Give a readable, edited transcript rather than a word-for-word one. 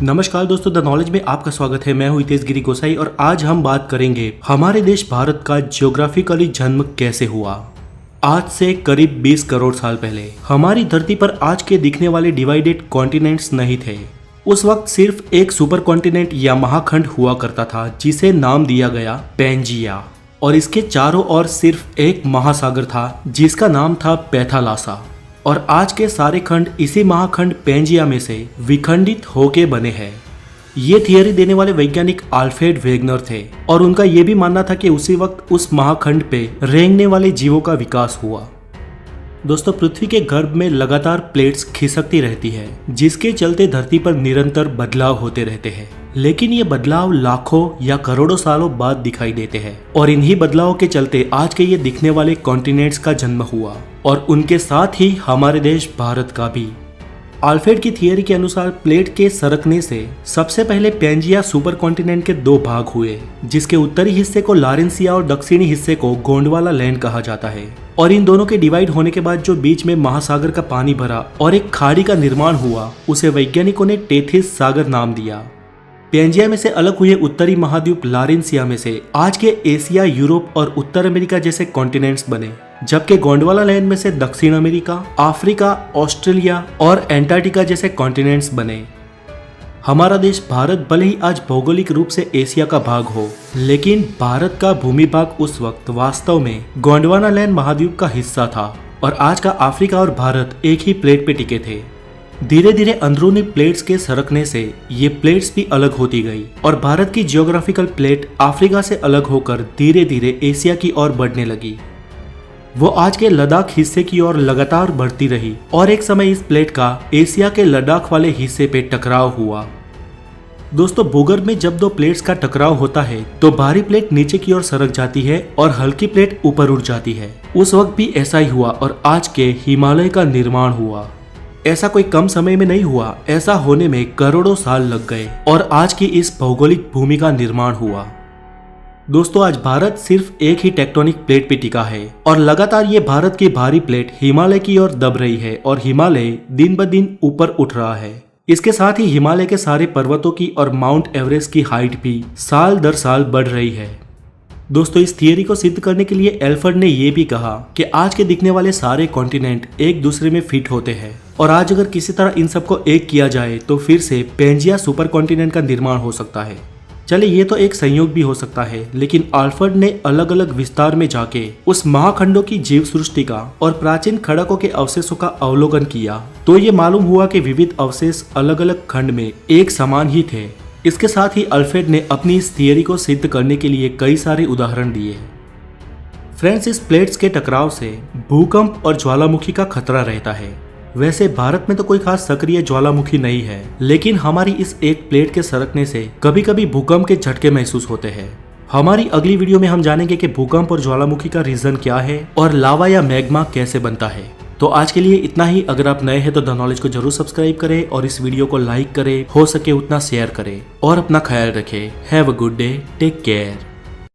नमस्कार दोस्तों, the knowledge में आपका स्वागत है। मैं हूं हितेश गिरी गोसाई और आज हम बात करेंगे हमारे देश भारत का ज्योग्राफिकली जन्म कैसे हुआ। आज से करीब 20 करोड़ साल पहले हमारी धरती पर आज के दिखने वाले डिवाइडेड कॉन्टिनेंट्स नहीं थे। उस वक्त सिर्फ एक सुपर कॉन्टिनेंट या महाखंड हुआ करता था जिसे नाम दिया गया पैंजिया, और इसके चारों ओर सिर्फ एक महासागर था जिसका नाम था पैथालासा। और आज के सारे खंड इसी महाखंड पैंजिया में से विखंडित होके बने हैं। ये थियरी देने वाले वैज्ञानिक अल्फ्रेड वेगनर थे और उनका यह भी मानना था कि उसी वक्त उस महाखंड पे रेंगने वाले जीवों का विकास हुआ। दोस्तों, पृथ्वी के गर्भ में लगातार प्लेट्स खिसकती रहती है जिसके चलते धरती पर निरंतर बदलाव होते रहते हैं, लेकिन ये बदलाव लाखों या करोड़ों सालों बाद दिखाई देते हैं। और इन्हीं बदलावों के चलते आज के ये दिखने वाले कॉन्टिनेंट्स का जन्म हुआ और उनके साथ ही हमारे देश भारत का भी। अल्फ्रेड की थियरी के अनुसार प्लेट के सरकने से सबसे पहले पैंजिया सुपर कॉन्टिनेंट के दो भाग हुए, जिसके उत्तरी हिस्से को लारेंसिया और दक्षिणी हिस्से को गोंडवाना लैंड कहा जाता है। और इन दोनों के डिवाइड होने के बाद जो बीच में महासागर का पानी भरा और एक खाड़ी का निर्माण हुआ, उसे वैज्ञानिकों ने टेथिस सागर नाम दिया। पैंजिया में से अलग हुए उत्तरी महाद्वीप लारेंसिया में से आज के एशिया, यूरोप और उत्तर अमेरिका जैसे कॉन्टिनेंट्स बने, जबकि गोंडवाना लैंड में से दक्षिण अमेरिका, अफ्रीका, ऑस्ट्रेलिया और एंटार्क्टिका जैसे कॉन्टिनेंट्स बने। हमारा देश भारत भले ही आज भौगोलिक रूप से एशिया का भाग हो, लेकिन भारत का भूमि भाग उस वक्त वास्तव में गोंडवाना लैंड महाद्वीप का हिस्सा था और आज का अफ्रीका और भारत एक ही प्लेट पे टिके थे। धीरे धीरे अंदरूनी प्लेट्स के सरकने से ये प्लेट्स भी अलग होती गई और भारत की जियोग्राफिकल प्लेट अफ्रीका से अलग होकर धीरे धीरे एशिया की ओर बढ़ने लगी। वो आज के लद्दाख हिस्से की ओर लगातार बढ़ती रही और एक समय इस प्लेट का एशिया के लद्दाख वाले हिस्से पे टकराव हुआ। दोस्तों, भूगर्भ में जब दो प्लेट्स का टकराव होता है तो भारी प्लेट नीचे की ओर सरक जाती है और हल्की प्लेट ऊपर उठ जाती है। उस वक्त भी ऐसा ही हुआ और आज के हिमालय का निर्माण हुआ। ऐसा कोई कम समय में नहीं हुआ, ऐसा होने में करोड़ों साल लग गए और आज की इस भौगोलिक भूमि का निर्माण हुआ। दोस्तों, आज भारत सिर्फ एक ही टेक्टोनिक प्लेट पे टिका है और लगातार ये भारत की भारी प्लेट हिमालय की ओर दब रही है और हिमालय दिन ब दिन ऊपर उठ रहा है। इसके साथ ही हिमालय के सारे पर्वतों की और माउंट एवरेस्ट की हाइट भी साल दर साल बढ़ रही है। दोस्तों, इस थियरी को सिद्ध करने के लिए अल्फ्रेड ने यह भी कहा कि आज के दिखने वाले सारे कॉन्टिनेंट एक दूसरे में फिट होते हैं और आज अगर किसी तरह इन सबको एक किया जाए तो फिर से पैंजिया सुपर कॉन्टिनेंट का निर्माण हो सकता है। चले, ये तो एक संयोग भी हो सकता है, लेकिन अल्फ्रेड ने अलग अलग विस्तार में जाके उस महाखंडों की जीव सृष्टि का और प्राचीन खड़कों के अवशेषों का अवलोकन किया तो ये मालूम हुआ कि विविध अवशेष अलग अलग खंड में एक समान ही थे। इसके साथ ही अल्फ्रेड ने अपनी इस थियरी को सिद्ध करने के लिए कई सारे उदाहरण दिए। फ्रेंड्स, इस प्लेट्स के टकराव से भूकंप और ज्वालामुखी का खतरा रहता है। वैसे भारत में तो कोई खास सक्रिय ज्वालामुखी नहीं है, लेकिन हमारी इस एक प्लेट के सरकने से कभी कभी भूकंप के झटके महसूस होते हैं। हमारी अगली वीडियो में हम जानेंगे कि भूकंप और ज्वालामुखी का रीजन क्या है और लावा या मैग्मा कैसे बनता है। तो आज के लिए इतना ही। अगर आप नए हैं तो द नॉलेज को जरूर सब्सक्राइब करें और इस वीडियो को लाइक करें, हो सके उतना शेयर करें और अपना ख्याल रखें। Have a good day, take care.